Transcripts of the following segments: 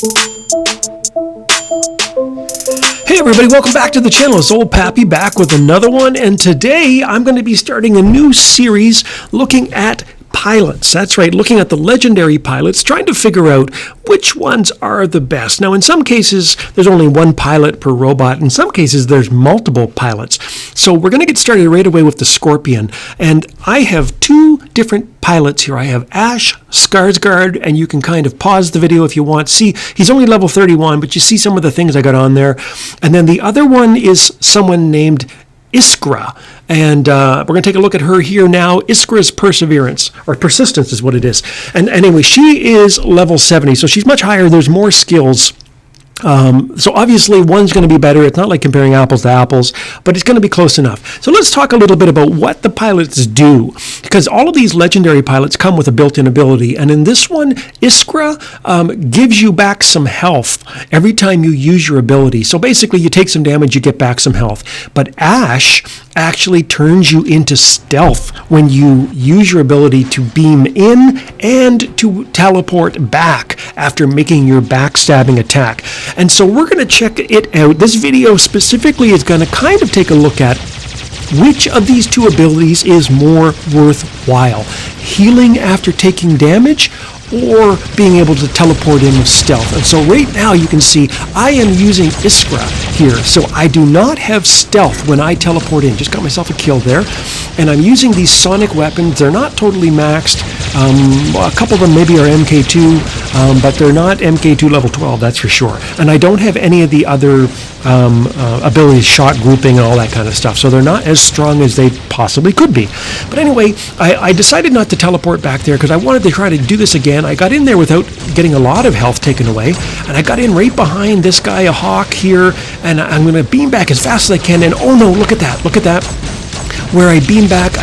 Hey everybody, welcome back to the channel. It's old Pappy back with another one, and today I'm going to be starting a new series looking at pilots. That's right, looking at the legendary pilots, trying to figure out which ones are the best. Now, in some cases, there's only one pilot per robot. In some cases, there's multiple pilots. So we're going to get started right away with the Scorpion. And I have two different pilots here. I have Ash Skarsgård, and you can kind of pause the video if you want. See, he's only level 31, but you see some of the things I got on there. And then the other one is someone named Iskra, and we're going to take a look at her here now. Iskra's perseverance, or persistence is what it is. And anyway, she is level 70, so she's much higher. There's more skills. So obviously one's going to be better. It's not like comparing apples to apples, but it's going to be close enough. So let's talk a little bit about what the pilots do, because all of these legendary pilots come with a built-in ability. And in this one, Iskra gives you back some health every time you use your ability. So basically you take some damage, you get back some health. But Ash actually turns you into stealth when you use your ability to beam in and to teleport back after making your backstabbing attack. And so we're going to check it out. This video specifically is going to kind of take a look at which of these two abilities is more worthwhile. Healing after taking damage, or being able to teleport in with stealth. And so right now you can see I am using Iskra here. So I do not have stealth when I teleport in. Just got myself a kill there. And I'm using these sonic weapons. They're not totally maxed. A couple of them maybe are MK2, but they're not MK2 level 12, that's for sure. And I don't have any of the other abilities, shot grouping and all that kind of stuff. So they're not as strong as they possibly could be. But anyway, I decided not to teleport back there because I wanted to try to do this again. I got in there without getting a lot of health taken away, and I got in right behind this guy, a hawk here, and I'm going to beam back as fast as I can, and oh no, look at that. Where I beam back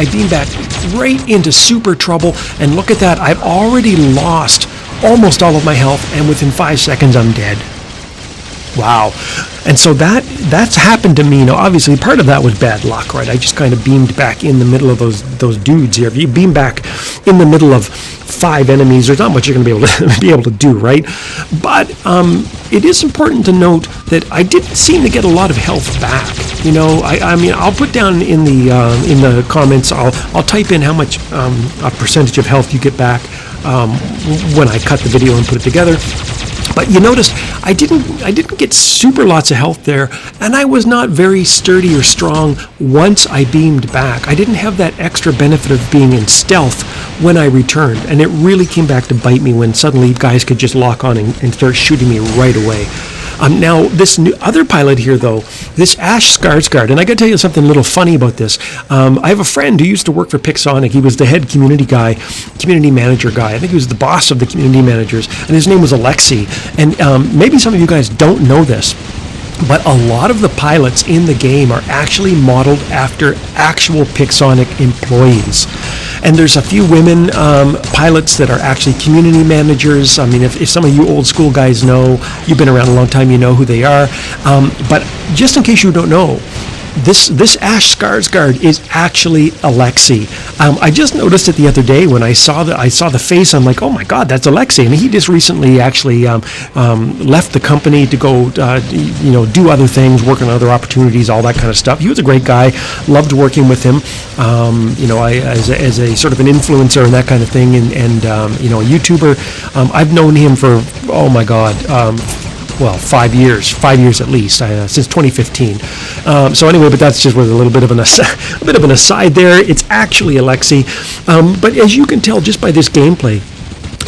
right into super trouble, and look at that, I've already lost almost all of my health, and within 5 seconds I'm dead. Wow. And so that's happened to me. Now, obviously, part of that was bad luck, right? I just kind of beamed back in the middle of those dudes here. If you beam back in the middle of 5 enemies, there's not much you're going to be able to do, right? But it is important to note that I didn't seem to get a lot of health back. You know, I mean, I'll put down in the comments. I'll type in how much a percentage of health you get back when I cut the video and put it together. But you notice I didn't get super lots of health there, and I was not very sturdy or strong once I beamed back. I didn't have that extra benefit of being in stealth when I returned, and it really came back to bite me when suddenly guys could just lock on and start shooting me right away. Now, this new other pilot here, though, this Ash Skarsgård, and I got to tell you something a little funny about this. I have a friend who used to work for Pixonic. He was the head community manager guy. I think he was the boss of the community managers, and his name was Alexei. And maybe some of you guys don't know this, but a lot of the pilots in the game are actually modeled after actual Pixonic employees. And there's a few women pilots that are actually community managers. I mean, if some of you old school guys know, you've been around a long time, you know who they are. But just in case you don't know, this Ash Skarsgård is actually Alexei. I just noticed it the other day when I saw the face. I'm like, oh my God, that's Alexei, and he just recently actually left the company to go, do other things, work on other opportunities, all that kind of stuff. He was a great guy. Loved working with him. As a sort of an influencer and that kind of thing, and a YouTuber. I've known him for, oh my God. 5 years at least, since 2015. So anyway, but that's just with a little bit of an aside there. It's actually Alexei, but as you can tell just by this gameplay,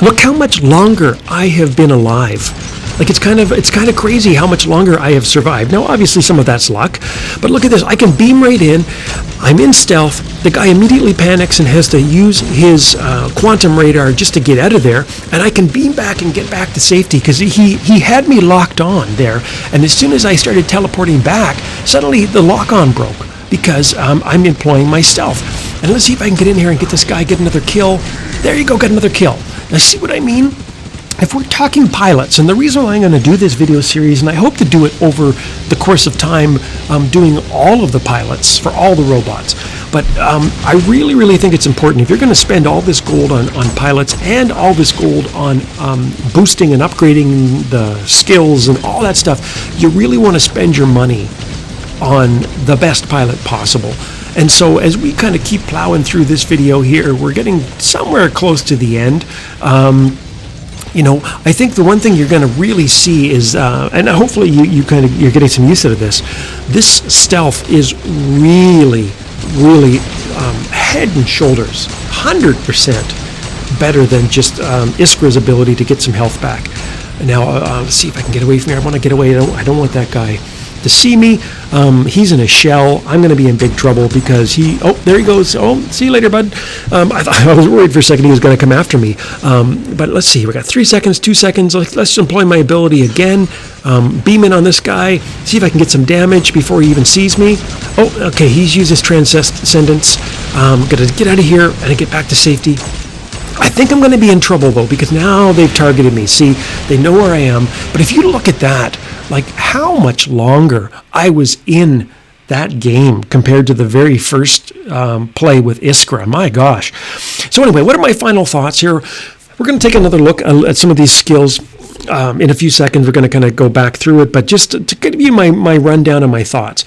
look how much longer I have been alive. Like, it's kind of crazy how much longer I have survived. Now, obviously, some of that's luck, but look at this. I can beam right in. I'm in stealth. The guy immediately panics and has to use his quantum radar just to get out of there, and I can beam back and get back to safety because he had me locked on there, and as soon as I started teleporting back, suddenly the lock-on broke because I'm employing my stealth. And let's see if I can get in here and get this guy, get another kill. There you go, get another kill. Now, see what I mean? If we're talking pilots, and the reason why I'm going to do this video series, and I hope to do it over the course of time, doing all of the pilots for all the robots, But I really, really think it's important, if you're going to spend all this gold on pilots and all this gold on boosting and upgrading the skills and all that stuff, you really want to spend your money on the best pilot possible. And so as we kind of keep plowing through this video here, we're getting somewhere close to the end. You know, I think the one thing you're going to really see is, and hopefully you're getting some use out of this. This stealth is really, really head and shoulders, 100% better than just Iskra's ability to get some health back. Now, let's see if I can get away from here. I want to get away. I don't want that guy to see me. He's in a shell. I'm going to be in big trouble because oh, there he goes. Oh, see you later, bud. I was worried for a second he was going to come after me. But let's see. We got 3 seconds, 2 seconds. Let's employ my ability again. Beam in on this guy. See if I can get some damage before he even sees me. Oh, okay. He's used his transcendence. Going to get out of here and get back to safety. I think I'm going to be in trouble, though, because now they've targeted me. See, they know where I am. But if you look at that, like how much longer I was in that game compared to the very first play with Iskra. My gosh. So anyway, what are my final thoughts here? We're going to take another look at some of these skills. In a few seconds, we're going to kind of go back through it. But just to give you my rundown of my thoughts,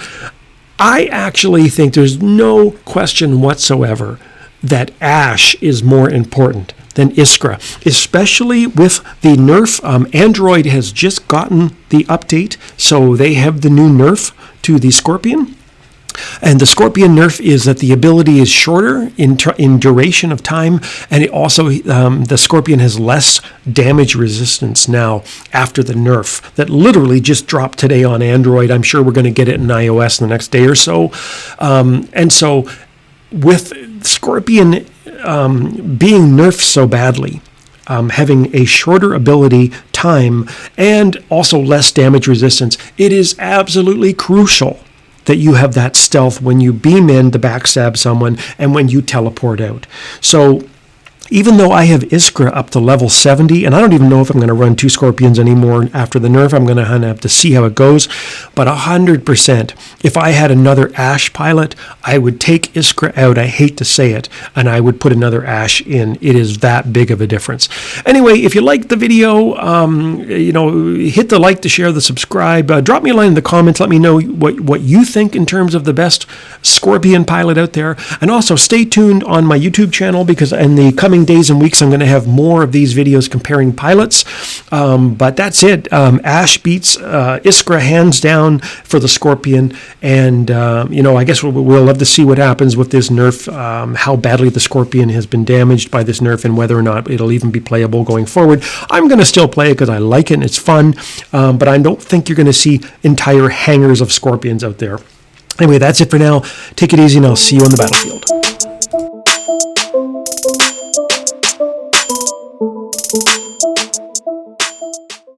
I actually think there's no question whatsoever that Ash is more important than Iskra, especially with the nerf. Android has just gotten the update, so they have the new nerf to the Scorpion. And the Scorpion nerf is that the ability is shorter in duration of time, and it also the Scorpion has less damage resistance now after the nerf that literally just dropped today on Android. I'm sure we're going to get it in iOS in the next day or so. And so with Scorpion being nerfed so badly, having a shorter ability time and also less damage resistance, it is absolutely crucial that you have that stealth when you beam in to backstab someone and when you teleport out. So even though I have Iskra up to level 70, and I don't even know if I'm going to run 2 Scorpions anymore after the nerf, I'm going to have to see how it goes, but 100%, if I had another Ash pilot, I would take Iskra out, I hate to say it, and I would put another Ash in. It is that big of a difference. Anyway, if you liked the video, hit the like, the share, the subscribe, drop me a line in the comments, let me know what you think in terms of the best Scorpion pilot out there, and also stay tuned on my YouTube channel because in the coming days and weeks I'm going to have more of these videos comparing pilots, but that's it. Ash beats Iskra hands down for the Scorpion, and I guess we'll love to see what happens with this nerf, how badly the Scorpion has been damaged by this nerf and whether or not it'll even be playable going forward. I'm going to still play it because I like it and it's fun, but I don't think you're going to see entire hangars of Scorpions out there. Anyway, that's it for now. Take it easy and I'll see you on the battlefield.